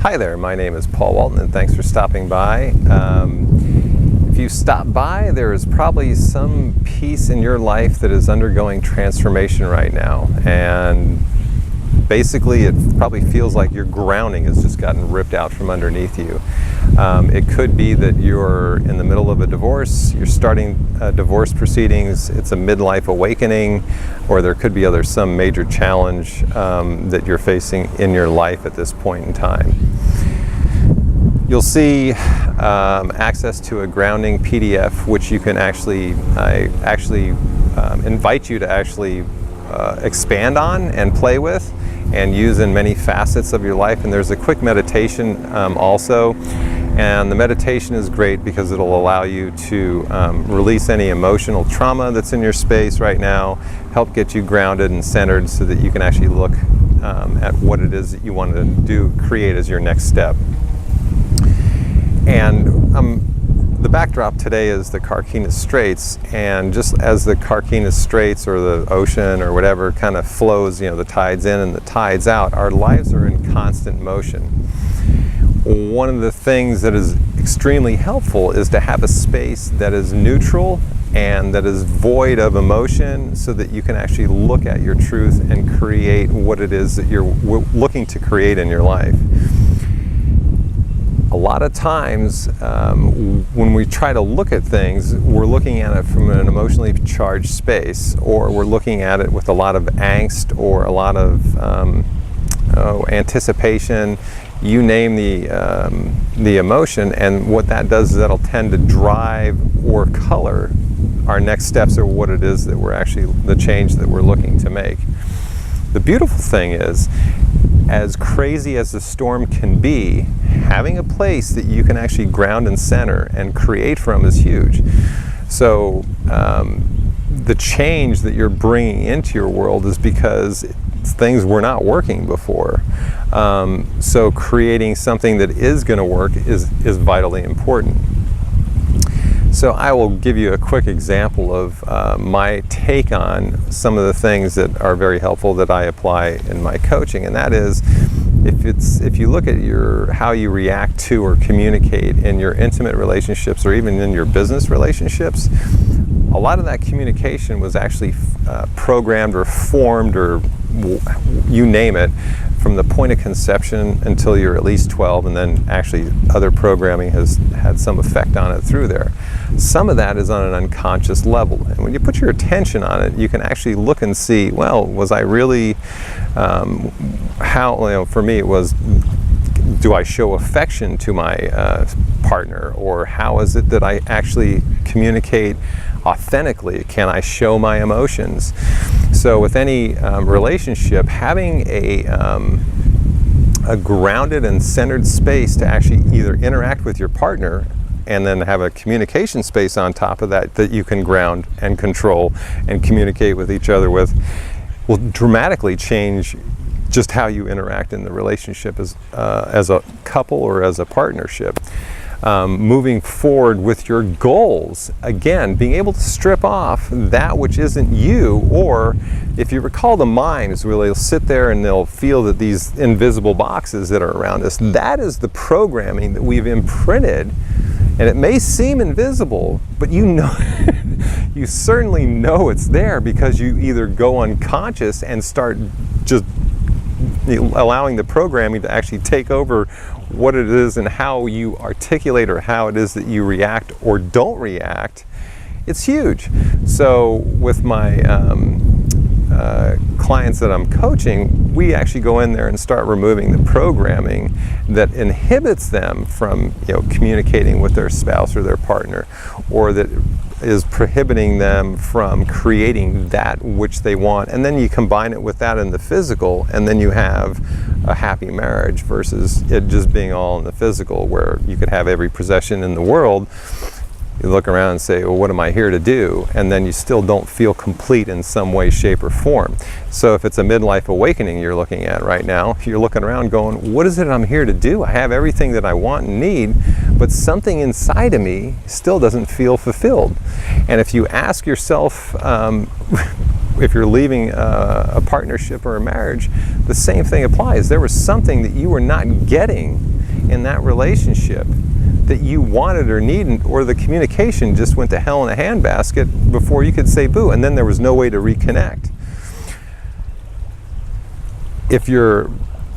Hi there, my name is Paul Walton and thanks for stopping by. If you stop by, there is probably some piece in your life that is undergoing transformation right now, and basically it probably feels like your grounding has just gotten ripped out from underneath you. It could be that you're in the middle of a divorce, you're starting divorce proceedings, it's a midlife awakening, or there could be some major challenge that you're facing in your life at this point in time. You'll see access to a grounding PDF, which you can I invite you to actually expand on and play with and use in many facets of your life. And there's a quick meditation also. And the meditation is great because it'll allow you to release any emotional trauma that's in your space right now, help get you grounded and centered so that you can actually look at what it is that you want to create as your next step. And the backdrop today is the Carquinez Straits, and just as the Carquinez Straits or the ocean or whatever kind of flows, the tides in and the tides out, our lives are in constant motion. One of the things that is extremely helpful is to have a space that is neutral and that is void of emotion so that you can actually look at your truth and create what it is that you're looking to create in your life. A lot of times when we try to look at things, we're looking at it from an emotionally charged space, or we're looking at it with a lot of angst or a lot of anticipation. You name the emotion, and what that does is that'll tend to drive or color our next steps or what it is that the change that we're looking to make. The beautiful thing is, as crazy as the storm can be, having a place that you can actually ground and center and create from is huge. So the change that you're bringing into your world is because things were not working before. So creating something that is going to work is vitally important. So I will give you a quick example of my take on some of the things that are very helpful that I apply in my coaching, and that is, if you look at how you react to or communicate in your intimate relationships or even in your business relationships, a lot of that communication was actually programmed or formed, or you name it, from the point of conception until you're at least 12, and then actually other programming has had some effect on it through there. Some of that is on an unconscious level, and when you put your attention on it, you can actually look and see, well, was I really, for me it was, do I show affection to my partner, or how is it that I actually communicate authentically? Can I show my emotions? So with any relationship, having a grounded and centered space to actually either interact with your partner and then have a communication space on top of that you can ground and control and communicate with each other with, will dramatically change just how you interact in the relationship as a couple or as a partnership. Moving forward with your goals, again, being able to strip off that which isn't you, or if you recall the mimes where they'll sit there and they'll feel that these invisible boxes that are around us, that is the programming that we've imprinted, and it may seem invisible, but you certainly know it's there, because you either go unconscious and start just allowing the programming to actually take over what it is and how you articulate or how it is that you react or don't react. It's huge. So with my clients that I'm coaching, we actually go in there and start removing the programming that inhibits them from communicating with their spouse or their partner, or that is prohibiting them from creating that which they want. And then you combine it with that in the physical, and then you have a happy marriage, versus it just being all in the physical, where you could have every possession in the world. You look around and say, well, what am I here to do? And then you still don't feel complete in some way, shape, or form. So if it's a midlife awakening you're looking at right now, you're looking around going, what is it I'm here to do? I have everything that I want and need, but something inside of me still doesn't feel fulfilled. And if you ask yourself, if you're leaving a partnership or a marriage, the same thing applies. There was something that you were not getting in that relationship that you wanted or needed, or the communication just went to hell in a handbasket before you could say boo, and then there was no way to reconnect. If your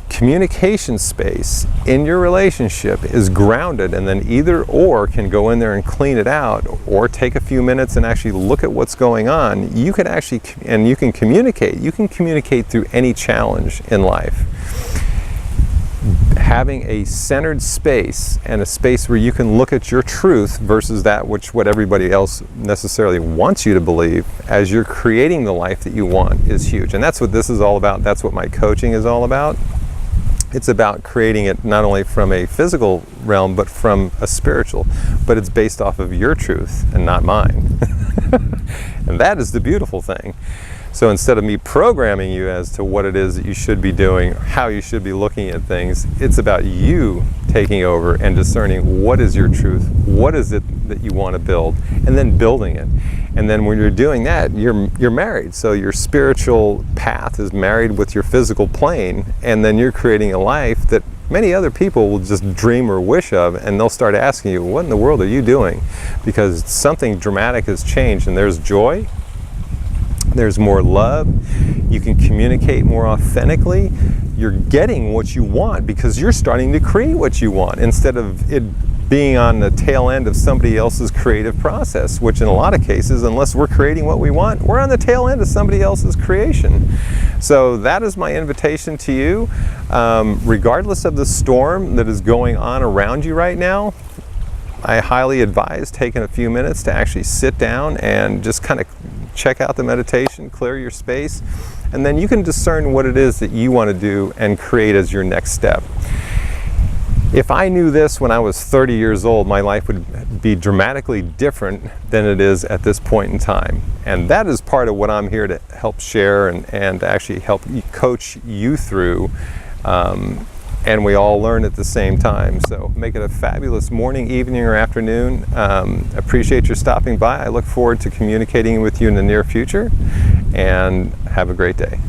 communication space in your relationship is grounded, and then either or can go in there and clean it out, or take a few minutes and actually look at what's going on, you can actually, and you can communicate through any challenge in life. Having a centered space, and a space where you can look at your truth versus that which what everybody else necessarily wants you to believe as you're creating the life that you want, is huge. And that's what this is all about. That's what my coaching is all about. It's about creating it not only from a physical realm, but from a spiritual. But it's based off of your truth and not mine. And that is the beautiful thing. So instead of me programming you as to what it is that you should be doing, how you should be looking at things, it's about you taking over and discerning what is your truth, what is it that you want to build, and then building it. And then when you're doing that, you're married. So your spiritual path is married with your physical plane, and then you're creating a life that many other people will just dream or wish of, and they'll start asking you, what in the world are you doing? Because something dramatic has changed, and there's joy, there's more love, you can communicate more authentically, you're getting what you want because you're starting to create what you want, instead of it being on the tail end of somebody else's creative process, which in a lot of cases, unless we're creating what we want, we're on the tail end of somebody else's creation. So that is my invitation to you. Regardless of the storm that is going on around you right now, I highly advise taking a few minutes to actually sit down and just kind of check out the meditation, clear your space, and then you can discern what it is that you want to do and create as your next step. If I knew this when I was 30 years old, my life would be dramatically different than it is at this point in time. And that is part of what I'm here to help share and actually help coach you through. And we all learn at the same time. So make it a fabulous morning, evening, or afternoon. Appreciate your stopping by. I look forward to communicating with you in the near future, and have a great day.